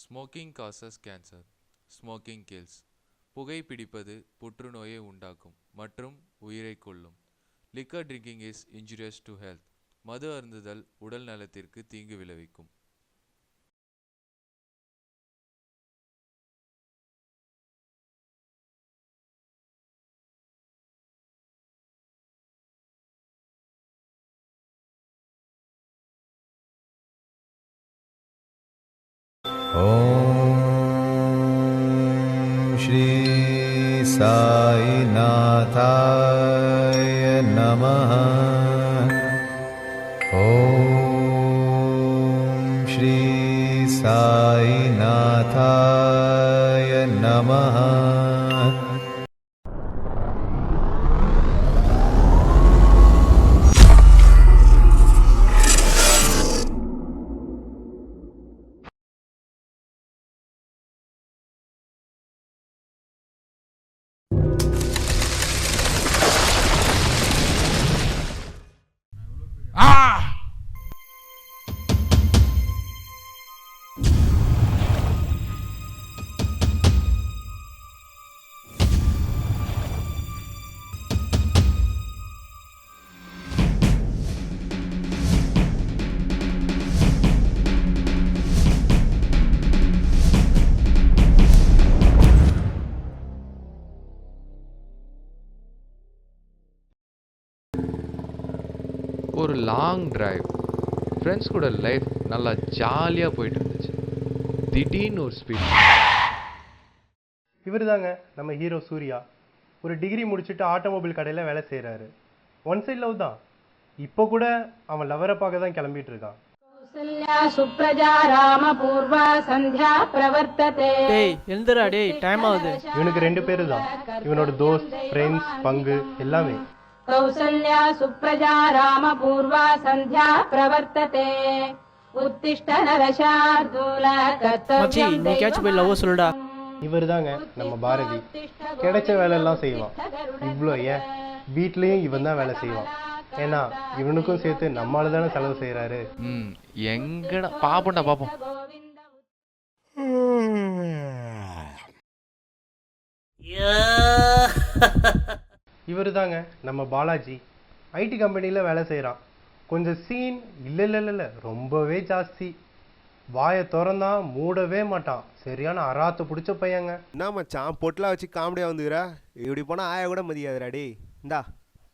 Smoking causes cancer. Smoking kills. புகைப்பிடிப்பது புற்றுநோயை உண்டாக்கும் மற்றும் உயிரை கொல்லும். Liquor drinking is injurious to health. மது அருந்துதல் உடல் நலத்திற்கு தீங்கு விளைவிக்கும். ॐ श्री साईनाथाय नमः। ॐ श्री साईनाथाय नमः। ஒரு லாங் டிரைவ், ஃப்ரெண்ட்ஸ் கூட லைஃப் நல்லா ஜாலியாக போயிட்டு இருந்துச்சு. திடீர்னு ஒரு ஸ்பீட். இவர் தாங்க நம்ம ஹீரோ சூர்யா. ஒரு டிகிரி முடிச்சுட்டு ஆட்டோமொபைல் கடையில் வேலை செய்கிறாரு. ஒன் சைட் லவ் தான். இப்போ கூட அவன் லவரை பார்க்க தான் கிளம்பிட்டு இருக்கான். இவனுக்கு 2 பேரு தான். இவனோட தோஸ்த், ஃப்ரெண்ட்ஸ், பங்கு எல்லாமே. கௌசல்யா சுப்ரஜா ராம பூர்வா சந்தியா பிரவர்த்ததே. உத்திஷ்ட நரசார்தூல கர்த்தவ்யம். நீ கேட்ச் போய் லவ் சொல்லுடா. இவர் தாங்க நம்ம பாரதி. கிடைச்ச வேலையெல்லாம் செய்வான். இவ்வளோ ஏன் வீட்லேயும் இவன் தான் வேலை செய்வான். ஏன்னா இவனுக்கும் சேர்த்து நம்மளால தானே செலவு செய்கிறாரு. எங்கடா பாப்போண்டா பாப்போம். இவர் தாங்க நம்ம பாலாஜி. ஐடி கம்பெனியில் வேலை செய்கிறான். கொஞ்சம் சீன் இல்லை ரொம்பவே ஜாஸ்தி. வாயை திறந்தா மூடவே மாட்டான். சரியான அராத்து பிடிச்ச பையங்க. என்ன மச்சான் பொட்டலாம் வச்சு காமெடியாக வந்துக்கிறா? இப்படி போனால் ஆயா கூட மதியாதுடா. டே இந்தா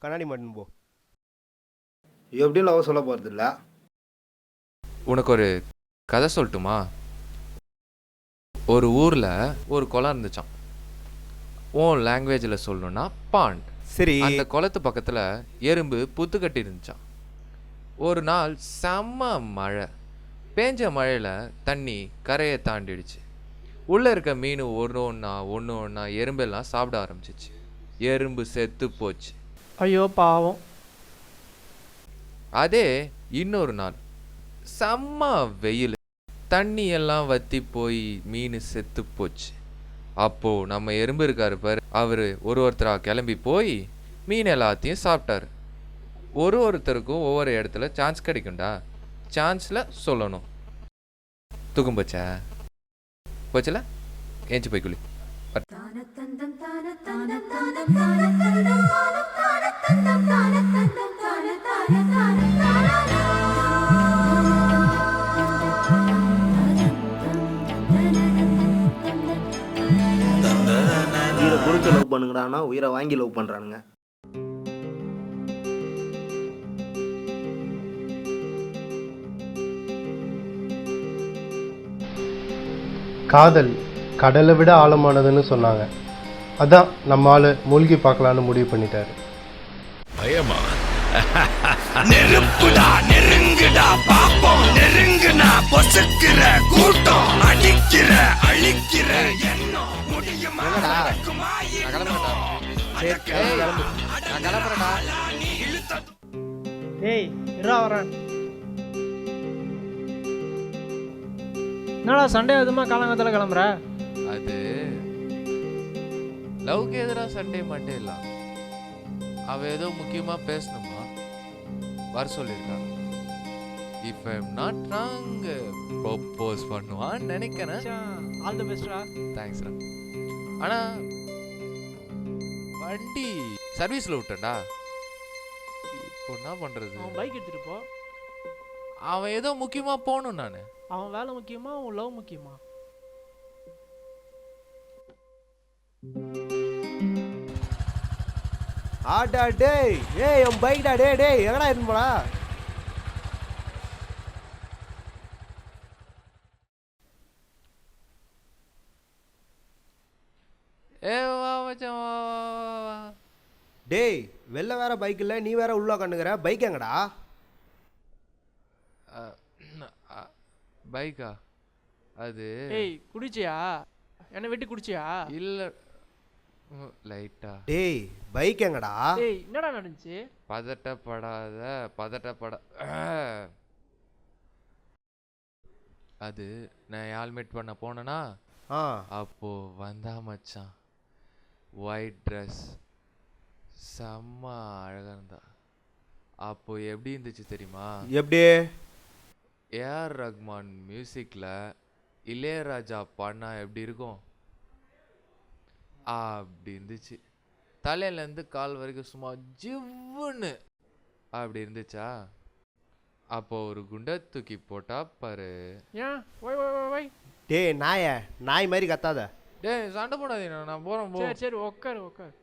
கண்ணாடி மாட்டின்னு போ. எப்படியும் லவ் சொல்ல போகிறது இல்லை. உனக்கு ஒரு கதை சொல்லட்டுமா? ஒரு ஊரில் ஒரு குளம் இருந்துச்சான். உன் லாங்குவேஜில் சொல்லணும்னா பாண்ட். சரி. அந்த குளத்து பக்கத்தில் எறும்பு புத்து கட்டி இருந்துச்சான். ஒரு நாள் செம்ம மழை. பேஞ்ச மழையில் தண்ணி கரையை தாண்டிடுச்சு. உள்ளே இருக்க மீன் ஒன்று ஒன்றா எறும்பெல்லாம் சாப்பிட ஆரம்பிச்சிச்சு. எறும்பு செத்து போச்சு. ஐயோ பாவம். அதே இன்னொரு நாள் செம்ம வெயில். தண்ணி எல்லாம் வற்றி போய் மீன் செத்து போச்சு. அப்போது நம்ம எறும்பு இருக்காரு பாரு, அவர் ஒருத்தராக கிளம்பி போய் மீன் எல்லாத்தையும் சாப்பிட்டாரு. ஒருத்தருக்கும் ஒவ்வொரு இடத்துல சான்ஸ் கிடைக்கும்டா. சான்ஸில் சொல்லணும். தூக்கம் போச்சா? போச்சல? ஏஞ்சி போய் குளி. உயிரை கொடுத்து லவ் பண்ணுங்கடானா உயிரை வாங்கி லவ் பண்ணுறானுங்க. காதல் கடலை விட ஆழமானதுன்னு சொன்னாங்க. அதான் நம்ம ஆளு மூழ்கி பார்க்கலான்னு முடிவு பண்ணிட்டாரு. பயமா? நெருப்புடா நெருங்குடா பாப்போம். நெருங்குனா பொசுக்கிற கூட்டம். அடிக்கிற அழிக்கிற எண்ணம் முடியுமா? ஏய் இருடா வரேன். என்னடா சண்டே எதுமா காலங்கத்தில் கிளம்புற? அது லவ்க்கு எதிராக சண்டே மண்டே இல்லை. அவள் ஏதோ முக்கியமாக பேசணுமா வர சொல்லியிருக்கா. If I am not wrong propose பண்ணுவான்னு நினைக்கிறேன். ஆல் தி பெஸ்ட்ரா. தேங்க்ஸ்டா. ஆனா வண்டி சர்வீஸ்ல விட்டேன்டா. இப்போ என்ன பண்றது? அவன் பைக் எடுத்துட்டு போ. அவன் ஏதோ முக்கியமா போகணும். நான் அவன் வேலை முக்கியமா உன் லவ் முக்கியமா? ஆடா டேய், ஏய் என் பைக்டா, டேய் டேய் எங்கடா இருந்து போடா? ஏ வா மச்சான் வா வா வா. டேய் வெளில வேற பைக் இல்லை, நீ வேற உள்ள உட்காந்துக்கிற. பைக் எங்கடா? பைக்கா? அது ஏய் குடிச்சியா? என்ன வெட்டி குடிச்சியா? இல்ல லைட்டா. டேய் பைக் எங்கடா? ஏய் என்னடா நடந்துச்சு? பதட்டப்பட அது நான் ஹெல்மெட் பண்ண போனேனா, அப்போ வந்தா மச்சான் ஒயிட் ட்ரெஸ் செம்ம அழகா இருந்தா. அப்போ எப்படி இருந்துச்சு தெரியுமா? எப்படி? ஏஆர் ரஹ்மான் மியூசிக்ல இளையராஜா பாடினா எப்படி இருக்கும் அப்படி இருந்துச்சு. தலையிலேருந்து கால் வரைக்கும் சும்மா ஜிவ்வுன்னு அப்படி இருந்துச்சா. அப்போ ஒரு குண்டை தூக்கி போட்டா பாரு. ஏன் ஒய் ஒய் ஒய் ஒய். டேய் நாய் மாதிரி கத்தாத. டேய் சண்டை போடாதீங்க, நான் போகிறேன் போ. சரி சரி உட்காரு உட்காரு.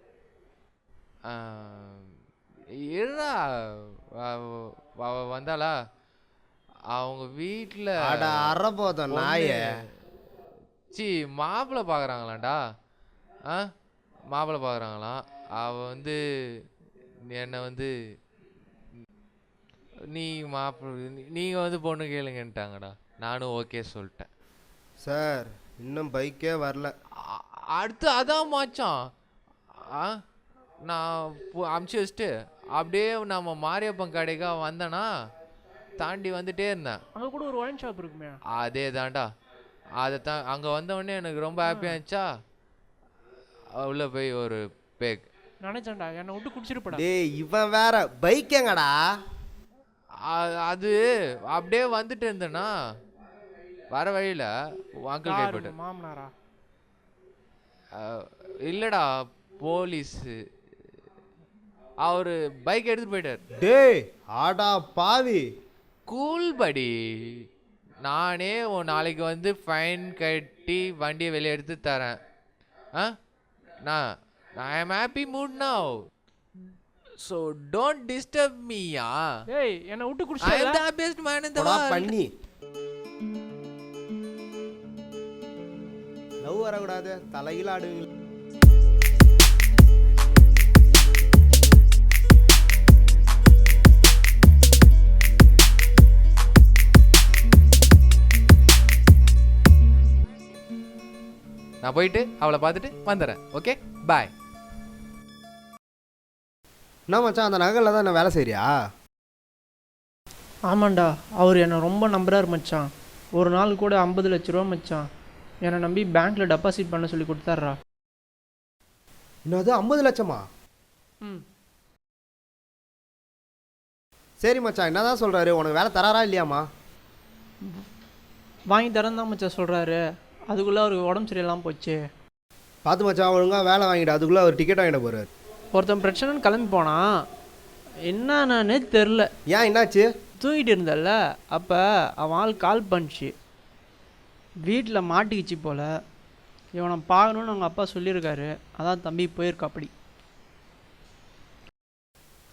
இருடா வந்தாளா அவங்க வீட்டில் அட அறப்போதும் நாய. சி மாப்பிள்ளை பார்க்குறாங்களாண்டா. மாப்பிள்ளை பார்க்குறாங்களாம். அவள் வந்து என்னை வந்து நீங்கள் வந்து பொண்ணு கேளுங்கன்ட்டாங்கடா. நானும் ஓகே சொல்லிட்டேன். சார் இன்னும் பைக்கே வரல. அடுத்து அதான் மாச்சான். நான் அமுச்சு வச்சுட்டு அப்படியே நம்ம மாரியப்பன் கடைக்கா வந்தேன்னா தாண்டி வந்துட்டே இருந்தேன். அங்கே கூட ஒரு ஒயின் ஷாப் இருக்குமே. அதே தான்டா. அதை தான் அங்கே வந்தவொடனே எனக்கு ரொம்ப ஹாப்பியாக இருந்துச்சா. உள்ள போய் ஒரு பேக் நினைச்சேன்டா என்னை விட்டு குடிச்சிருப்படா. டேய் இவன் வேற பைக் எங்கடா? அது அப்படியே வந்துட்டு இருந்தேன்னா வர வழியில் அங்கிள் கைப்பட்டு. மாமனாரா? இல்லைடா போலீஸு. அவரு பைக் எடுத்துட்டு போயிட்டார். டேய் ஆடா பாவி. கூல் படி. நானே நாளைக்கு வந்து ஃபைன் கட்டி வண்டியை வெளியே எடுத்து தரேன். நான் ஐ am happy mood now. So don't disturb me. ஏய் என்னை விட்டு I குடிச்சியா? am the happiest man in the போடா world. பண்ணி. லவ் வரக்கூடாது, தலையில ஆடுவீங்க. நான் போயிட்டு அவளை பார்த்துட்டு வந்துடுறேன். Okay bye. என்ன மச்சான் அந்த நகரில் தான் என்ன வேலை செய்றியா? ஆமாண்டா அவர் என்னை ரொம்ப நம்புறாரு மச்சான். ஒரு நாள் கூட 50 லட்ச ரூபா மச்சான் என்னை நம்பி பேங்க்கில் டெபாசிட் பண்ண சொல்லி கொடுத்தாட்றா. இன்னது 50 லட்சமா? சரி மச்சான் என்னதான் சொல்கிறாரு, உனக்கு வேலை தராரா இல்லையாம்மா? வாங்கி தரேன் தான் மச்சான் சொல்கிறாரு. அதுக்குள்ளே அவருக்கு உடம்பு சரியில்லாமல் போச்சு. பார்த்து மச்சான் ஒழுங்காக வேலை வாங்கிட்டு அதுக்குள்ளே அவர் டிக்கெட் வாங்கிட போகிறார். ஒருத்தன் பிரச்சனைன்னு கிளம்பி போனான். என்னன்னு தெரில. ஏன் என்னாச்சு? தூங்கிட்டு இருந்தல்ல அப்போ அவன் ஆள் கால் பண்ணிச்சு. வீட்டில் மாட்டிக்கிச்சு போல். இவனை பார்க்கணுன்னு அவங்க அப்பா சொல்லியிருக்காரு. அதான் தம்பி போயிருக்கா. அப்படி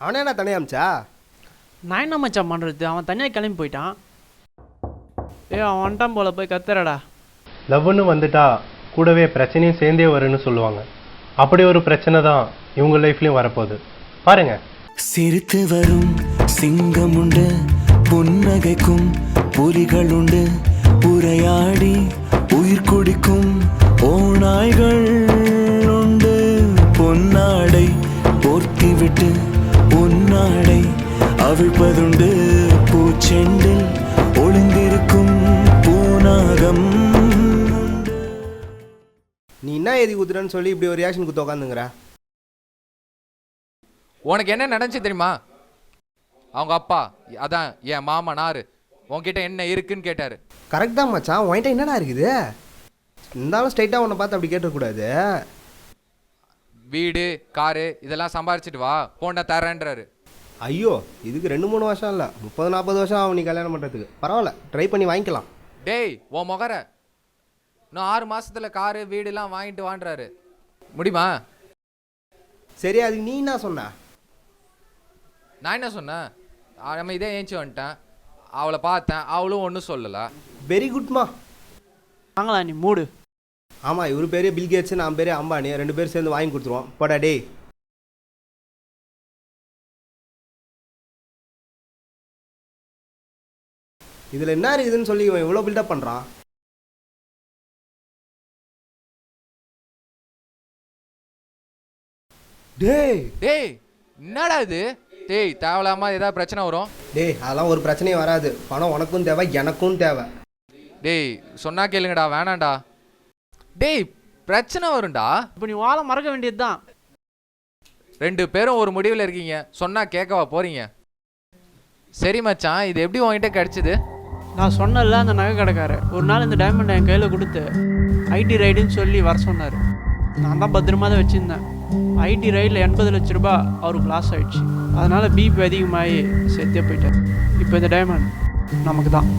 அவனே என்ன தனியாக அமிச்சா? நான் என்ன மச்சான் பண்ணுறது? அவன் தனியாக கிளம்பி போயிட்டான். அவன் வந்துட்டான் போல், போய் கத்துறடா. லவ்னு வந்துட்டா கூடவே பிரச்சனையும் சேர்ந்தே வரும்னு சொல்லுவாங்க. அப்படி ஒரு பிரச்சனை தான் இவங்க லைஃப்லையும் வரப்போகுது. பாருங்க. சிரித்து வரும் சிங்கம் உண்டு, புன்னகைக்கும் புலிகள் உண்டு, உரையாடி உயிர் குடிக்கும் ஓநாய்கள் உண்டு. பொன்னாடை போர்த்திவிட்டு உன்னாடை அவிழ்ப்பதுண்டு, பூச்செண்டில் ஒளிந்திருக்கும் பூனாகம். நீ என்ன எழுதி குத்துறன்னு சொல்லி இப்படி ஒரு ரியாக்ஷன் குத்து உட்காந்துங்கிற? உனக்கு என்ன நடந்துச்சு தெரியுமா? அவங்க அப்பா அதான் என் மாமனார் உன்கிட்ட என்ன இருக்குன்னு கேட்டாரு. கரெக்ட் தான் மச்சான், உன்கிட்ட என்னடா இருக்குது? இருந்தாலும் ஸ்ட்ரைட்டாக உன்னை பார்த்து அப்படி கேட்டக்கூடாது. வீடு காரு இதெல்லாம் சம்பாரிச்சிட்டு வா, போண்டா தரேன்றாரு. ஐயோ, இதுக்கு 2-3 வருஷம் இல்லை, 30-40 வருஷம் ஆகும் நீ கல்யாணம் பண்ணுறதுக்கு. பரவாயில்ல, ட்ரை பண்ணி வாங்கிக்கலாம். டேய் உன் முகர, இன்னும் 6 மாசத்துல காரு வீடுலாம் வாங்கிட்டு வான்றாரு. முடியுமா? சரி, அதுக்கு நீ என்ன சொன்ன? நான் என்ன சொன்னேன்? நம்ம இதே ஏஞ்சி வந்துட்டேன், அவளை பார்த்தேன், அவளும் ஒன்றும் சொல்லலை. வெரி குட்மா. வாங்களா நீ மூடு. ஆமாம், இவர் பேர் பில்கேட்ஸ், நான் பேர் அம்பானி, 2 பேர் சேர்ந்து வாங்கி கொடுத்துருவோம். போடா டேய். இதில் என்ன இருக்குதுன்னு சொல்லி இவன் இவ்வளோ பில்டப் பண்ணுறான். டேய் டேய் என்னடா இது? டேய் தேவலாமா ஏதாவது பிரச்சனை வரும்? டேய், அதெல்லாம் ஒரு பிரச்சனையும் வராது. பணம் உனக்கும் தேவை, எனக்கும் தேவை. டேய் சொன்னா கேளுங்கடா, வேணாண்டா. டேய் பிரச்சனை வரும்டா. இப்போ நீ வாழை மறக்க வேண்டியது தான். 2 பேரும் ஒரு முடிவில் இருக்கீங்க, சொன்னா கேட்கவா போறீங்க? சரி மச்சான், இது எப்படி உன்கிட்ட கிடைச்சது? நான் சொன்னல, அந்த நகை கடைக்காரர் ஒரு நாள் இந்த டைமண்ட் என் கையில் கொடுத்து ஐடி ரைடுன்னு சொல்லி வர சொன்னார். நான் தான் பத்திரமா தான் வச்சுருந்தேன். ஐடி ரைடில் 80 லட்ச ரூபாய் அவருக்கு லாஸ் ஆகிடுச்சு. அதனால் பிபி அதிகமாகி செத்தே போயிட்டார். இப்போ இந்த டைமண்ட் நமக்கு தான்.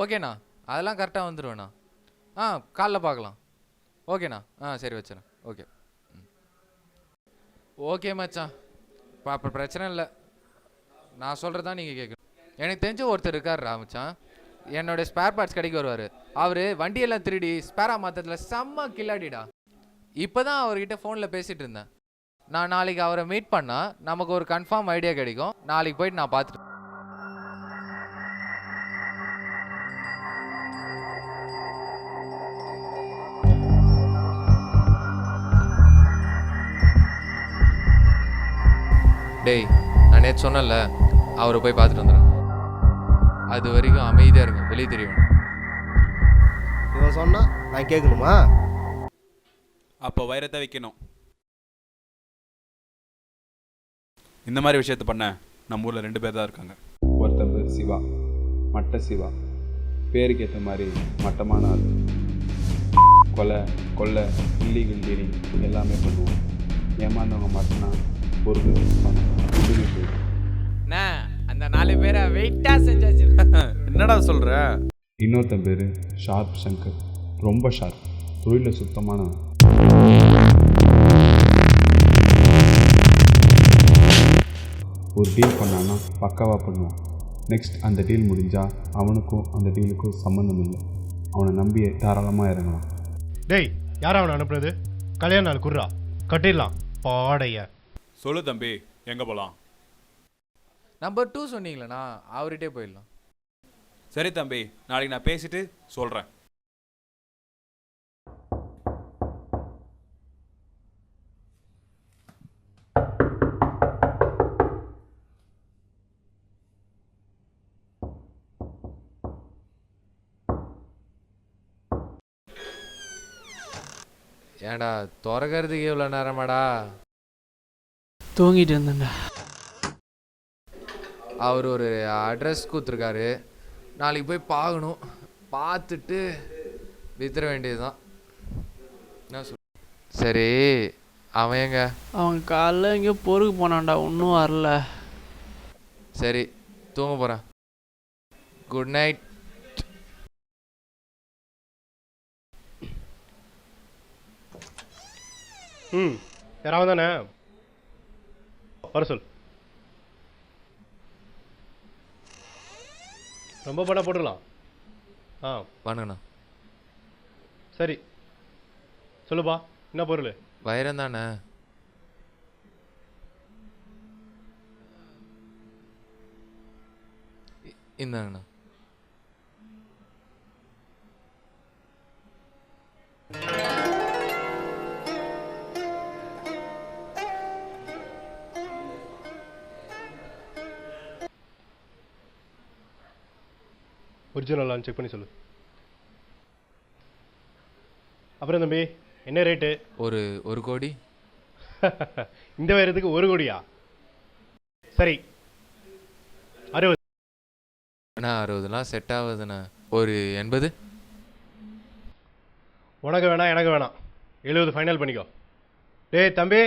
ஓகேண்ணா, அதெல்லாம் கரெக்டாக வந்துடுவேண்ணா. காலைல பார்க்கலாம். ஓகேண்ணா. சரி வச்சுறேன். ஓகே. ஓகே மச்சான், அப்போ பிரச்சனை இல்லை. நான் சொல்கிறதா நீங்கள் கேட்கணும். எனக்கு தெரிஞ்ச ஒருத்தர் இருக்கார்ரா மச்சான், என்னோடய ஸ்பேர் பார்ட்ஸ் கடைக்கு வருவார். அவர் வண்டியெல்லாம் திருடி ஸ்பேராக மாற்றத்தில் செம்ம கில்லாடிடா. இப்போ தான் அவர்கிட்ட ஃபோனில் பேசிகிட்டு இருந்தேன். நான் நாளைக்கு அவரை மீட் பண்ணால் நமக்கு ஒரு கன்ஃபார்ம் ஐடியா கிடைக்கும். நாளைக்கு போயிட்டு நான் பார்த்துட்டு. டேய் நான் நேற்று சொன்னல, அவரை போய் பார்த்துட்டு வந்துடுறேன். அது வரைக்கும் அமைதியாக இருக்கும், வெளியே தெரியும். இவன் சொன்னா நான் கேட்கணுமா? அப்போ வைரத்தை வைக்கணும். இந்த மாதிரி விஷயத்தை பண்ண நம்ம ஊரில் 2 பேர் தான் இருக்காங்க. ஒருத்தன் பேர் சிவா, மட்ட சிவா. பேருக்கு ஏற்ற மாதிரி மட்டமான ஆள். கொலை இல்லீகல் டீலிங் எல்லாமே பண்ணுவோம். ஏமாந்தவங்க மட்டும்னா பொருள் அந்த 4 பேரை வெயிட்டா செஞ்சாச்சு. என்னடா சொல்ற? இன்னொருத்தன் பேர் ஷார்ப் சங்கர். ரொம்ப ஷார்ப், தொழிலில் சுத்தமானவன். ஒரு டீல் பண்ணான்னா பக்காவாக பண்ணுவான். நெக்ஸ்ட் அந்த டீல் முடிஞ்சால் அவனுக்கும் அந்த டீலுக்கும் சம்மந்தம் இல்லை. அவனை நம்பி தாராளமாக இறங்கலாம். டேய், யார் அவனை அனுப்புறது? கல்யாண நாள் குர்ரா, கட்டிடலாம் பாடைய. சொல்லு தம்பி, எங்கே போகலாம்? நம்பர் 2 சொன்னீங்களேண்ணா, அவர்கிட்டே போயிடலாம். சரி தம்பி, நாளைக்கு நான் பேசிட்டு சொல்கிறேன். ஏடா திறக்கிறதுக்கு இவ்வளோ நேரமாடா? தூங்கிட்டு இருந்தேங்க. அவர் ஒரு அட்ரஸ் கொடுத்துருக்காரு, நாளைக்கு போய் பார்க்கணும். பார்த்துட்டு வித்துற வேண்டியதுதான். என்ன சொல்? சரி, அவன் எங்க? அவன் காலைல எங்கேயோ பொறுக்கு போனான்டா, ஒன்றும் வரல. சரி, தூங்க போகிறேன். Good night. யாராவது தானே வர சொல். ரொம்ப படம் போட்டுடலாம். பண்ணுங்கண்ணா. சரி சொல்லுப்பா, என்ன பொருள்? வைரம் தானே? இந்தாங்கண்ணா. ஒரிஜினலான்னு செக் பண்ணி சொல்லு. அப்புறம் தம்பி என்ன ரேட்டு? ஒரு கோடி. இந்த வைரத்துக்கு 1 கோடியா? சரி 60. அண்ணா 60லாம் செட் ஆகுதுண்ணா. ஒரு 80. உனக்கு வேணாம் எனக்கு வேணாம், 70 ஃபைனல் பண்ணிக்கோ. டேய் தம்பி,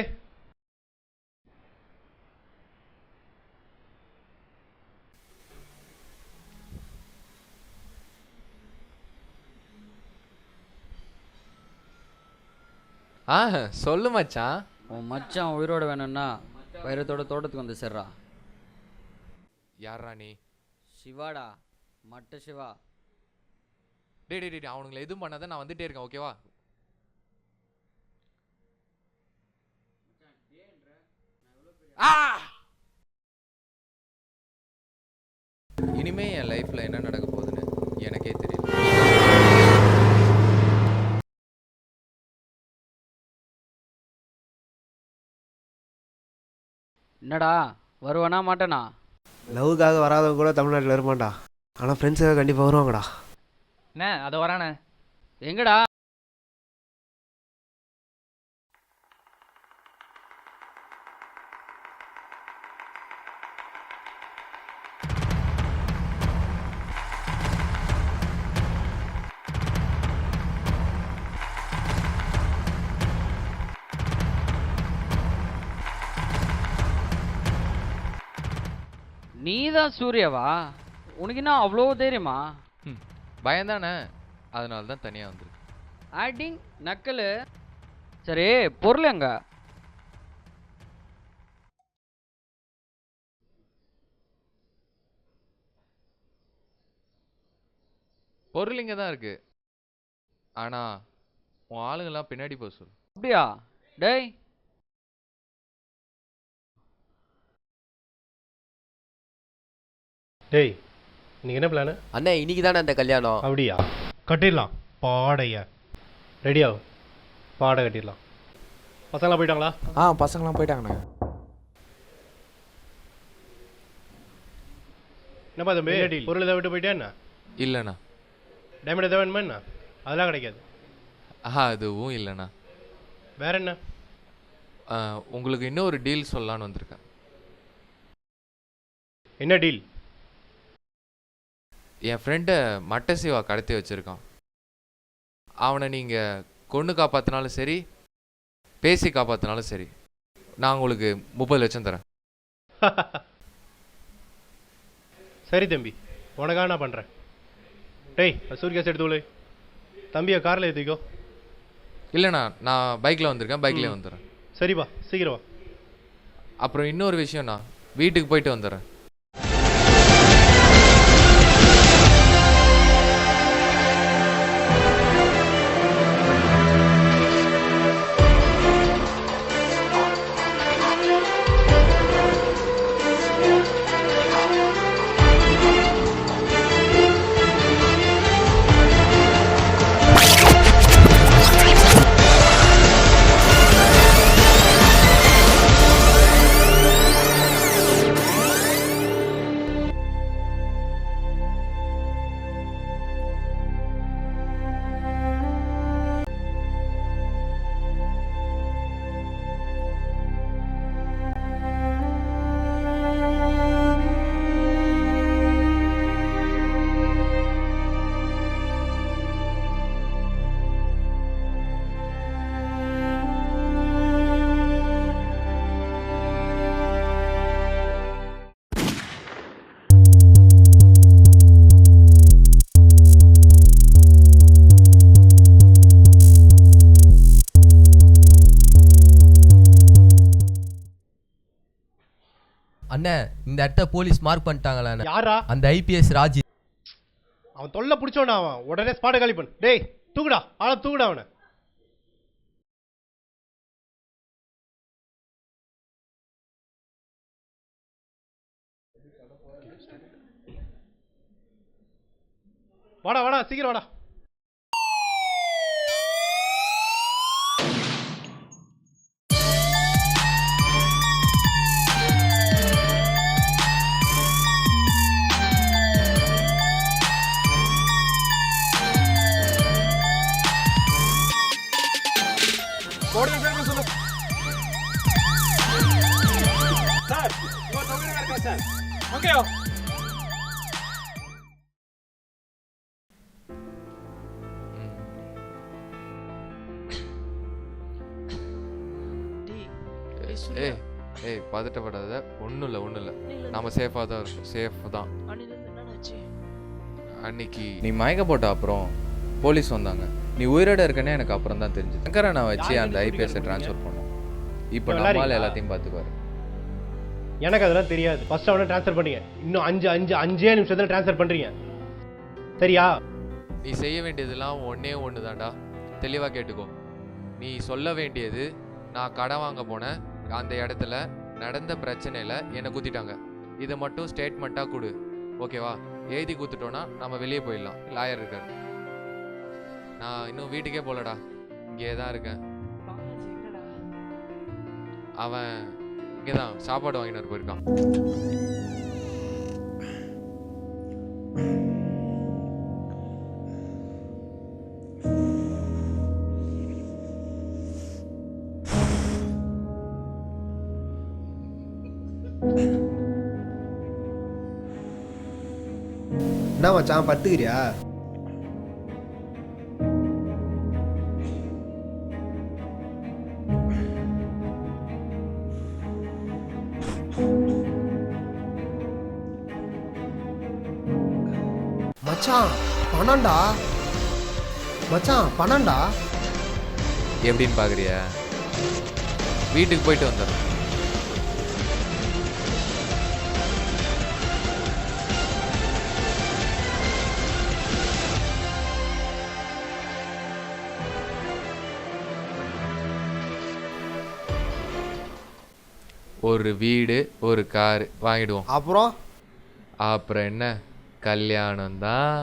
சொல்லு மச்சான். உன் மச்சான் உயிரோட வேணும்னா வைரத்தோட தோட்டத்துக்கு வந்து சேர்றா. யாரா நீ? சிவாடா, மட்ட சிவா. டே அவனுங்களை எதுவும் பண்ணாத, நான் வந்துட்டே இருக்கேன், ஓகேவா? இனிமே என் லைஃப்ல என்ன நடக்க போகுதுன்னு எனக்கே தெரியல. என்னடா வருவானா மாட்டேனா? லவ்வுக்காக வராதவங்க கூட தமிழ்நாட்டில் இருப்பான்டா, ஆனால் ஃப்ரெண்ட்ஸுக்காக கண்டிப்பாக வருவாங்கடா. என்ன அதை வரானே எங்கடா? நீதான் சூர்யாவா? உனக்கு என்ன அவ்வளோ தைரியமா? பயந்தானே, அதனால தான் தனியாக வந்துருக்கு. ஆக்டிங் நக்கலு. சரி பொருள் எங்க? பொருள் இங்கே தான் இருக்கு, ஆனால் உன் ஆளுங்கெல்லாம் பின்னாடி போக சொல்லு. அப்படியா? டேய் டேய் இன்னைக்கு என்ன பிளானு? அண்ணே இன்னைக்கு தானே அந்த கல்யாணம். அப்படியா? கட்டிடலாம் பாடைய. ரெடியாகும், பாடை கட்டிடலாம். பசங்களாம் போயிட்டாங்களா? பசங்களாம் போயிட்டாங்கண்ணே. என்னப்பா தம்பி டீல்? பொருள் எதாவது விட்டு போயிட்டே என்ன? இல்லைண்ணா. டைமண்ட் எதாவது வேணுமா என்ன? அதெல்லாம் கிடைக்காது. அதுவும் இல்லைண்ணா. வேற என்ன? உங்களுக்கு இன்னொரு டீல் சொல்லலான்னு வந்திருக்கேன். என்ன டீல்? என் ஃப்ரெண்டை மட்ட சிவா கடத்தி வச்சுருக்கான். அவனை நீங்கள் கொன்று காப்பாற்றினாலும் சரி, பேசி காப்பாற்றினாலும் சரி, நான் உங்களுக்கு 30 லட்சம் தரேன். சரி தம்பி, உனக்காக நான் பண்ணுறேன். டேய் சூர்யாஸ் எடுத்து தம்பியை காரில் ஏற்றிக்கோ. இல்லைண்ணா, நான் பைக்கில் வந்திருக்கேன், பைக்லேயே வந்துடுறேன். சரிப்பா சீக்கிரம் வா. அப்புறம் இன்னொரு விஷயம்ண்ணா, வீட்டுக்கு போயிட்டு வந்துடுறேன். அண்ணே இந்த இடத்த போலீஸ் மார்க் பண்ணிட்டாங்களா? யாரா? அந்த ஐபிஎஸ் ராஜி. அவன் தொல்லை பிடிச்சோன்னா அவன் உடனே ஸ்பாட்டை காலி பண்ணு. டேய் தூக்குடா, ஆளை தூக்குடா அவனை. வாடா வாடா சீக்கிரம் வாடா. ஏய் ஏய் பதட்டப்படாத, ஒன்றும் இல்லை நம்ம சேஃபாக தான் இருக்கும், சேஃப் தான். அன்னைக்கு நீ மயக்க போட்ட அப்புறம் போலீஸ் வந்தாங்க. நீ உயிரோட இருக்கனே எனக்கு அப்புறம் தான் தெரிஞ்சது. சங்கரை நான் வச்சு அந்த ஐபிஎஸ்ஸை ட்ரான்ஸ்ஃபர் பண்ணோம். இப்போ நம்மளால எல்லாத்தையும் பார்த்துக்குவாரு. எனக்கு அதெல்லாம் தெரியாது. ஃபர்ஸ்ட் அவனை ட்ரான்ஸ்ஃபர் பண்ணீங்க, இன்னும் 5 நிமிஷத்துல ட்ரான்ஸ்ஃபர் பண்றீங்க, சரியா? நீ செய்ய வேண்டியதெல்லாம் ஒன்று தான்டா, தெளிவாக கேட்டுக்கோ. நீ சொல்ல வேண்டியது, நான் கடன் வாங்க போனேன், அந்த இடத்துல நடந்த பிரச்சனையில் என்னை குத்திட்டாங்க, இதை மட்டும் ஸ்டேட்மெண்ட்டாக கொடு, ஓகேவா? எழுதி குத்துட்டோன்னா நம்ம வெளியே போயிடலாம், லாயர் இருக்காரு. நான் இன்னும் வீட்டுக்கே போகலடா, இங்கே தான் இருக்கேன். அவன் இங்கே தான் சாப்பாடு வாங்கிட்டு போயிருக்கான். என்ன மச்சான் படுத்துக்கிறியா? மச்சான் பணம்டா, மச்சான் பணம்டா. எப்படின்னு பார்க்குறியா? வீட்டுக்கு போயிட்டு வந்துடுறேன். ஒரு வீடு ஒரு கார் வாங்கிடுவோம். அப்புறம் என்ன, கல்யாணம் தான்.